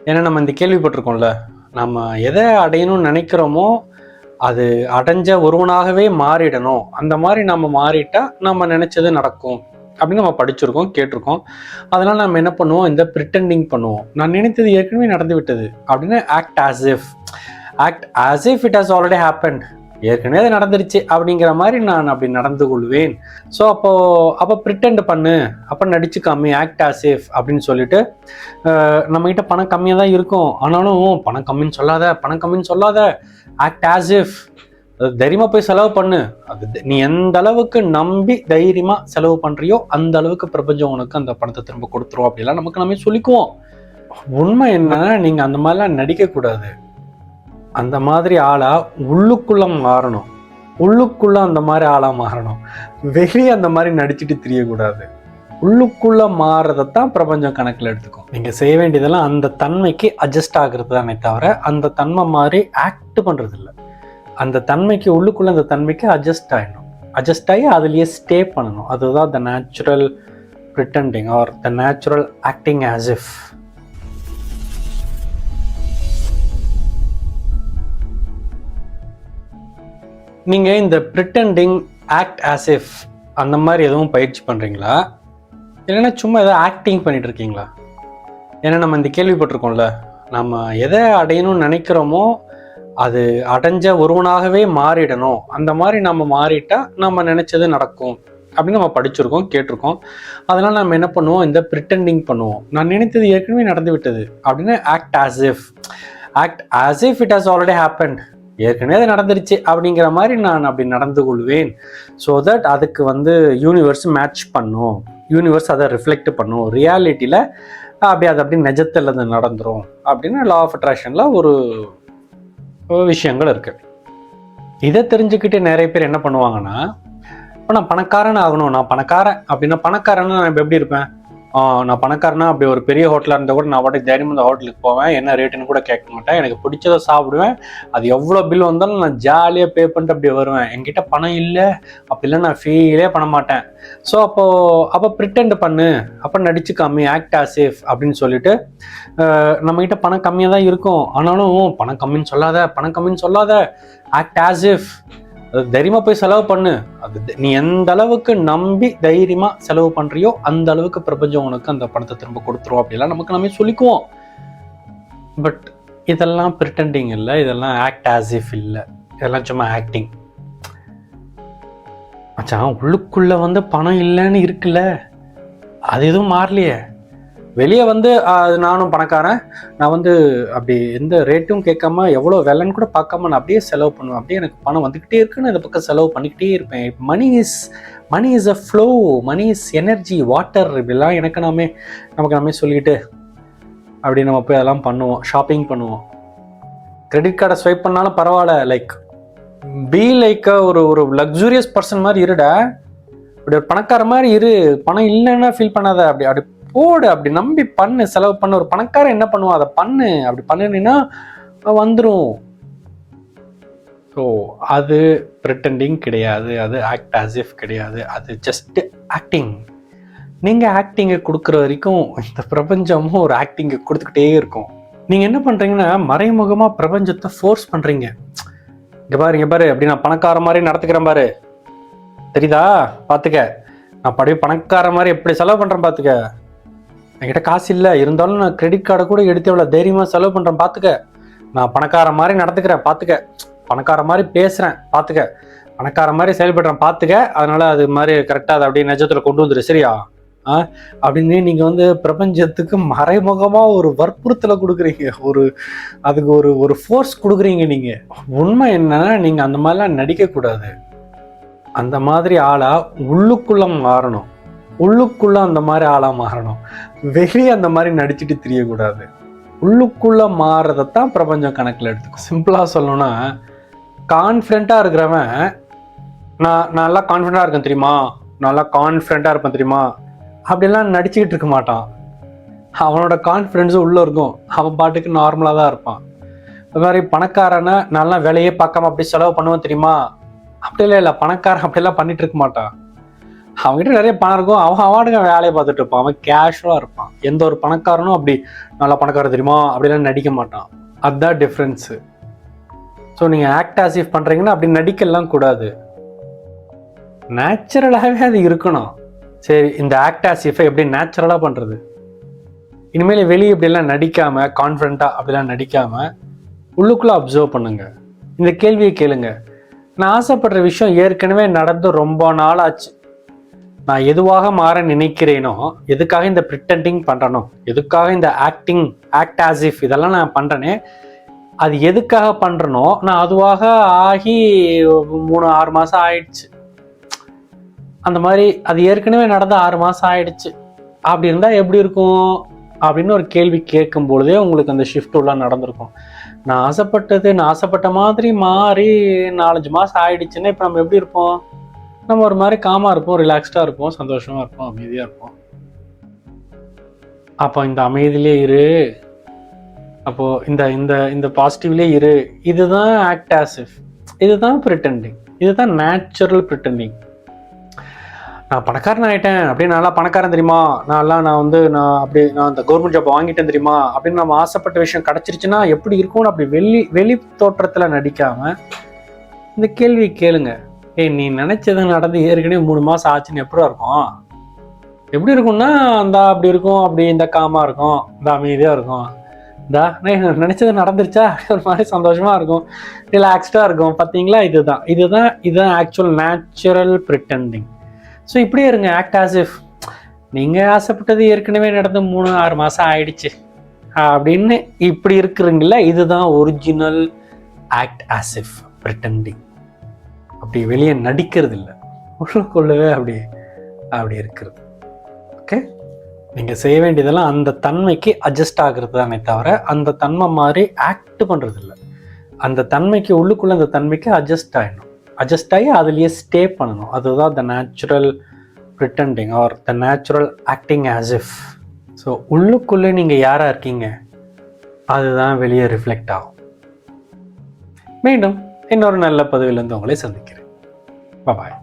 ஏன்னா நம்ம இந்த கேள்விப்பட்டிருக்கோம்ல, நம்ம எதை அடையணும்னு நினைக்கிறோமோ அது அடைஞ்ச ஒருவனாகவே மாறிடணும். அந்த மாதிரி நம்ம மாறிட்டா நம்ம நினைச்சது நடக்கும் அப்படின்னு நம்ம படிச்சிருக்கோம், கேட்டிருக்கோம். அதனால நம்ம என்ன பண்ணுவோம், இந்த ப்ரிட்டெண்டிங் பண்ணுவோம். நான் நினைத்தது ஏற்கனவே நடந்து விட்டது அப்படின்னு act as if it has already happen. ஏற்கனவே அது நடந்துருச்சு அப்படிங்கிற மாதிரி நான் அப்படி நடந்து கொள்வேன். ஸோ அப்போ ப்ரிட்டெண்ட் பண்ணு, அப்போ நடிச்சு காமி, ஆக்ட் ஆஸ் இஃப் அப்படின்னு சொல்லிட்டு நம்மகிட்ட பணம் கம்மியாக தான் இருக்கும், ஆனாலும் பணம் கம்மின்னு சொல்லாத, ஆக்ட் ஆஸ் இஃப். தைரியமாக போய் செலவு பண்ணு. அது நீ எந்த அளவுக்கு நம்பி தைரியமாக செலவு பண்ணுறியோ அந்த அளவுக்கு பிரபஞ்சம் உனக்கு அந்த பணத்தை திரும்ப கொடுத்துரும் அப்படிலாம் நமக்கு நம்ம சொல்லிக்குவோம். உண்மை என்னன்னா, நீங்கள் அந்த மாதிரிலாம் நடிக்கக்கூடாது. அந்த மாதிரி ஆளா உள்ளுக்குள்ள மாறணும். உள்ளுக்குள்ள அந்த மாதிரி ஆளா மாறணும். வெளியே அந்த மாதிரி நடிச்சுட்டு தெரியக்கூடாது. உள்ளுக்குள்ள மாறதைத்தான் பிரபஞ்சம் கணக்கில் எடுத்துக்கும். நீங்க செய்ய வேண்டியதெல்லாம் அந்த தன்மைக்கு அட்ஜஸ்ட் ஆகுறது தானே தவிர அந்த தன்மை மாதிரி ஆக்ட் பண்றது இல்லை. அந்த தன்மைக்கு உள்ளுக்குள்ள அந்த தன்மைக்கு அட்ஜஸ்ட் ஆகிடணும். அட்ஜஸ்ட் ஆகி அதுலேயே ஸ்டே பண்ணணும். அதுதான் the natural pretending R the natural acting as if. நீங்கள் இந்த ப்ரிட்டெண்டிங், ஆக்ட் ஆஸ் இஃப் அந்த மாதிரி எதுவும் பயிற்சி பண்ணுறீங்களா, இல்லைன்னா சும்மா எதாவது ஆக்டிங் பண்ணிட்டு இருக்கீங்களா? ஏன்னா நம்ம இந்த கேள்விப்பட்டிருக்கோம்ல, நம்ம எதை அடையணும்னு நினைக்கிறோமோ அது அடைஞ்ச ஒருவனாகவே மாறிடணும். அந்த மாதிரி நம்ம மாறிட்டா நம்ம நினைச்சது நடக்கும் அப்படின்னு நம்ம படிச்சிருக்கோம், கேட்டிருக்கோம். அதனால நம்ம என்ன பண்ணுவோம், இந்த ப்ரிட்டெண்டிங் பண்ணுவோம். நான் நினைத்தது ஏற்கனவே நடந்து விட்டது அப்படின்னு act as if it has already happen. ஏற்கனவே அது நடந்துருச்சு அப்படிங்கிற மாதிரி நான் அப்படி நடந்து கொள்வேன். ஸோ தட் அதுக்கு யூனிவர்ஸ் மேட்ச் பண்ணும், யூனிவர்ஸ் அதை ரிஃப்ளெக்ட் பண்ணும். ரியாலிட்டியில் அது அப்படி நிஜத்தில் அது நடந்துரும் அப்படின்னு லா ஆஃப் அட்ராக்ஷனில் ஒரு விஷயங்கள் இருக்கு. இதை தெரிஞ்சுக்கிட்டு நிறைய பேர் என்ன பண்ணுவாங்கன்னா, இப்போ நான் பணக்காரன் ஆகணும், நான் பணக்காரன் அப்படின்னா, பணக்காரன்னா நான் இப்போ எப்படி இருப்பேன், நான் பணக்காரனா அப்படி ஒரு பெரிய ஹோட்டலாக இருந்தால் கூட நான் பாட்டுக்கு தைரியமாக அந்த ஹோட்டலுக்கு போவேன், என்ன ரேட்டுன்னு கூட கேட்க மாட்டேன், எனக்கு பிடிச்சதை சாப்பிடுவேன், அது எவ்வளோ பில் வந்தாலும் நான் ஜாலியாக பே பண்ணிட்டு அப்படி வருவேன். என்கிட்ட பணம் இல்லை அப்படிலாம் நான் ஃபீலே பண்ண மாட்டேன். ஸோ அப்போ ப்ரிட்டெண்ட் பண்ணு, அப்போ நடிச்சு காமி, ஆக்ட் ஆஸ் இஃப் அப்படின்னு சொல்லிட்டு நம்மகிட்ட பணம் கம்மியாக தான் இருக்கும், ஆனாலும் பணம் கம்மின்னு சொல்லாத, ஆக்ட் ஆஸ் இஃப். தைரியமாக போய் செலவு பண்ணு. அது நீ எந்த அளவுக்கு நம்பி தைரியமாக செலவு பண்ணுறியோ அந்த அளவுக்கு பிரபஞ்சம் உனக்கு அந்த பணத்தை திரும்ப கொடுத்துரும் அப்படிலாம் நமக்கு நம்ம சொல்லிக்குவோம். பட் இதெல்லாம் ப்ரிட்டெண்டிங் இல்லை, இதெல்லாம் ஆக்ட் ஆஸ் இஃப் இல்லை, இதெல்லாம் சும்மா ஆக்டிங். மச்சான், உள்ளுக்குள்ள பணம் இல்லைன்னு இருக்குல்ல, அது எதுவும் மாறலையே. வெளியே நானும் பணக்காரன், நான் அப்படி எந்த ரேட்டும் கேட்காம எவ்வளோ வெள்ளன்னு கூட பார்க்காம நான் அப்படியே செலவு பண்ணுவேன், அப்படியே எனக்கு பணம் வந்துக்கிட்டே இருக்குன்னு இந்த பக்கம் செலவு பண்ணிக்கிட்டே இருப்பேன். Money is a flow, money is energy, water, இப்படிலாம் நமக்கு நாமே சொல்லிக்கிட்டு அப்படி நம்ம போய் அதெல்லாம் பண்ணுவோம், ஷாப்பிங் பண்ணுவோம். கிரெடிட் கார்டை ஸ்வைப் பண்ணாலும் பரவாயில்ல, லைக் ஒரு லக்ஸூரியஸ் பர்சன் மாதிரி இருடா, அப்படி ஒரு பணக்கார மாதிரி இரு, பணம் இல்லைன்னா ஃபீல் பண்ணாத, அப்படி போடு, அப்படி நம்பி பண்ணு, செலவு பண்ணு. ஒரு பணக்காரன் என்ன பண்ணுவான், அதை பண்ணு, அப்படி பண்ணினா வந்துடும். ஸோ அது ப்ரிட்டெண்டிங் கிடையாது, அது ஆக்ட் ஆஸ் இஃப் கிடையாது, அது ஜஸ்ட் ஆக்டிங். நீங்கள் ஆக்டிங்கை கொடுக்குற வரைக்கும் இந்த பிரபஞ்சமும் ஒரு ஆக்டிங்கை கொடுத்துக்கிட்டே இருக்கும். நீங்கள் என்ன பண்ணுறீங்கன்னா, மறைமுகமாக பிரபஞ்சத்தை ஃபோர்ஸ் பண்ணுறீங்க. இங்கே பாரு அப்படி நான் பணக்கார மாதிரி நடத்துக்கிறேன் பாரு, தெரியுதா, பார்த்துக்க, நான் பணக்கார மாதிரி எப்படி செலவு பண்ணுறேன் பார்த்துக்க, என்கிட்ட காசு இல்லை இருந்தாலும் நான் கிரெடிட் கார்டை கூட எடுத்து எவ்வளோ தைரியமாக செலவு பண்ணுறேன் பார்த்துக்க, நான் பணக்கார மாதிரி நடத்துக்கிறேன் பார்த்துக்க, பணக்கார மாதிரி பேசுகிறேன் பார்த்துக்க, பணக்கார மாதிரி செயல்படுறேன் பார்த்துக்க, அதனால் அது மாதிரி கரெக்டாக அதை அப்படியே நிஜத்தில் கொண்டு வந்துடு, சரியா அப்படின்னு நீங்கள் பிரபஞ்சத்துக்கு மறைமுகமாக ஒரு வற்புறுத்தலை கொடுக்குறீங்க, அதுக்கு ஒரு ஃபோர்ஸ் கொடுக்குறீங்க. நீங்கள் உண்மை என்னன்னா, நீங்கள் அந்த மாதிரிலாம் நடிக்கக்கூடாது. அந்த மாதிரி ஆளா உள்ளுக்குள்ள மாறணும். உள்ளுக்குள்ள அந்த மாதிரி ஆளா மாறணும். வெளியே அந்த மாதிரி நடிச்சுட்டு தெரியக்கூடாது. உள்ளுக்குள்ள மாறதைத்தான் பிரபஞ்சம் கணக்கில் எடுத்துக்கும். சிம்பிளா சொல்லணும்னா, கான்ஃபிடென்ட்டா இருக்கிறவன் நான் நல்லா கான்ஃபிடென்ட்டா இருக்கேன் தெரியுமா, நல்லா கான்ஃபிடென்ட்டா இருப்பேன் தெரியுமா, அப்படிலாம் நடிச்சுக்கிட்டு இருக்க மாட்டான். அவனோட கான்ஃபிடென்ஸும் உள்ள இருக்கும், அவன் பாட்டுக்கு நார்மலா தான் இருப்பான். அது மாதிரி பணக்காரனை நல்லா வேலையே பார்க்காம அப்படி செலவு பண்ணுவேன் தெரியுமா, அப்படிலாம் இல்லை, பணக்காரன் அப்படிலாம் பண்ணிட்டு இருக்க மாட்டான். அவன்கிட்ட நிறைய பணம் இருக்கும், அவன் அவார்டுங்க வேலையை பார்த்துட்டு இருப்பான், அவன் கேஷுவலாக இருப்பான். எந்த ஒரு பணக்காரனும் அப்படி நல்லா பணக்காரன் தெரியுமா அப்படிலாம் நடிக்க மாட்டான். அதுதான் டிஃப்ரென்ஸு. ஸோ நீங்கள் ஆக்ட் ஆஸ் இஃப் பண்ணுறீங்கன்னா அப்படி நடிக்கலாம் கூடாது, நேச்சுரலாகவே அது இருக்கணும். சரி, இந்த ஆக்ட் ஆஸ் இஃபை எப்படி நேச்சுரலாக பண்ணுறது? இனிமேல் வெளியே இப்படிலாம் நடிக்காமல், கான்ஃபிடண்ட்டாக அப்படிலாம் நடிக்காமல் உள்ளுக்குள்ளே அப்சர்வ் பண்ணுங்க. இந்த கேள்வியை கேளுங்க, நான் ஆசைப்படுற விஷயம் ஏற்கனவே நடந்து ரொம்ப நாள் ஆச்சு, நான் எதுவாக மாற நினைக்கிறேனோ, எதுக்காக இந்த ப்ரிட்டண்டிங் பண்ணுறனோ, எதுக்காக இந்த ஆக்ட் ஆஸ் இஃப் இதெல்லாம் நான் பண்ணுறேனே, அது எதுக்காக பண்ணுறனோ நான் அதுவாக ஆகி 3-6 மாதம் ஆயிடுச்சு. அந்த மாதிரி அது ஏற்கனவே நடந்து 6 மாதம் ஆயிடுச்சு. அப்படி இருந்தால் எப்படி இருக்கும் அப்படின்னு ஒரு கேள்வி கேட்கும் பொழுதே உங்களுக்கு அந்த ஷிஃப்ட் உள்ள நடந்திருக்கும். நான் ஆசைப்பட்ட மாதிரி மாறி 4-5 மாதம் ஆயிடுச்சுன்னா இப்போ நம்ம எப்படி இருப்போம்? நம்ம ஒரு மாதிரி காமாக இருப்போம், ரிலாக்ஸ்டாக இருப்போம், சந்தோஷமாக இருப்போம், அமைதியாக இருப்போம். அப்போ இந்த அமைதியிலே இரு, அப்போது இந்த இந்த இந்த பாசிட்டிவ்லே இரு. இதுதான் ஆக்ட் ஆஸ் இஃப், இதுதான் ப்ரிட்டண்டிங், இதுதான் நேச்சுரல் ப்ரிட்டண்டிங். நான் பணக்காரன் ஆகிட்டேன் அப்படின்னு, நல்லா பணக்காரன் தெரியுமா, நான் அந்த கவர்மெண்ட் ஜாப் வாங்கிட்டேன் தெரியுமா அப்படின்னு நம்ம ஆசைப்பட்ட விஷயம் கிடச்சிருச்சுன்னா எப்படி இருக்கும்னு அப்படி வெளி தோற்றத்தில் நடிக்காமல் இந்த கேள்வி கேளுங்க. நீ நினைச்சது நடந்து ஏற்கனவே 3 மாதம் ஆச்சுன்னு எப்படி இருக்கும்? எப்படி இருக்கும்னா அப்படி இருக்கும், அப்படி இந்த காமாக இருக்கும், இந்த அமைதியாக இருக்கும், நினைச்சது நடந்துருச்சா ஒரு மாதிரி சந்தோஷமா இருக்கும், ரிலாக்ஸ்டா இருக்கும். பார்த்தீங்களா? இதுதான் ஆக்சுவல் நேச்சுரல் ப்ரிட்டண்டிங். ஸோ இப்படியே இருங்க, ஆக்ட் ஆஸ் இஃப் நீங்கள் ஆசைப்பட்டது ஏற்கனவே நடந்து 3-6 மாதம் ஆயிடுச்சு அப்படின்னு இப்படி இருக்கிறீங்களா, இதுதான் original act as if pretending. அப்படி வெளியே நடிக்கிறது இல்லை, உள்ளுக்குள்ளவே அப்படி இருக்கிறது. ஓகே, நீங்கள் செய்ய வேண்டியதெல்லாம் அந்த தன்மைக்கு அட்ஜஸ்ட் ஆகிறது தானே தவிர அந்த தன்மை மாதிரி ஆக்ட் பண்ணுறது இல்லை. அந்த தன்மைக்கு உள்ளுக்குள்ளே அந்த தன்மைக்கு அட்ஜஸ்ட் ஆகி அதுலேயே ஸ்டே பண்ணணும். அதுதான் the natural pretending R the natural acting as if. So உள்ளுக்குள்ளே நீங்கள் யாராக இருக்கீங்க அதுதான் வெளியே ரிஃப்ளெக்ட் ஆகும். மீண்டும் இன்னொரு நல்ல பதிவிலிருந்து உங்களை சந்திக்கிறேன். பாய்.